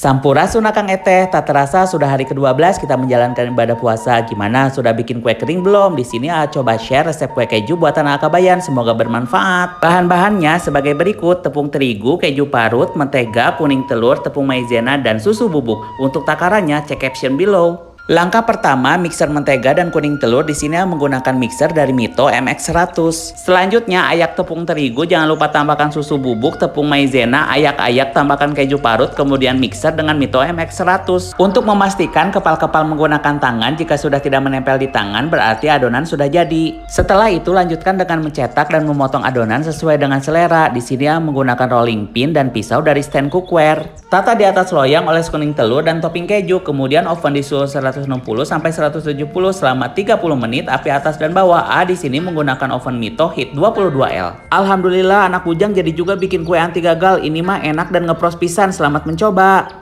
Sampurasun Kang Eteh, tak terasa sudah hari ke-12 kita menjalankan ibadah puasa. Gimana, sudah bikin kue kering belum? Di sini coba share resep kue keju buatan Akabayan, semoga bermanfaat. Bahan-bahannya sebagai berikut: tepung terigu, keju parut, mentega, kuning telur, tepung maizena, dan susu bubuk. Untuk takarannya cek caption below. Langkah pertama, mixer mentega dan kuning telur. Di sini menggunakan mixer dari Mito MX100. Selanjutnya, ayak tepung terigu, jangan lupa tambahkan susu bubuk, tepung maizena, ayak-ayak, tambahkan keju parut, kemudian mixer dengan Mito MX100. Untuk memastikan kepal-kepal menggunakan tangan, jika sudah tidak menempel di tangan berarti adonan sudah jadi. Setelah itu lanjutkan dengan mencetak dan memotong adonan sesuai dengan selera. Di sini menggunakan rolling pin dan pisau dari stand cookware. Tata di atas loyang, oles kuning telur dan topping keju, kemudian oven di suhu 160 sampai 170 selama 30 menit, api atas dan bawah. Di sini menggunakan oven Mito Heat 22L. Alhamdulillah anak bujang jadi juga bikin kue anti gagal. Ini mah enak dan ngepros pisan, selamat mencoba.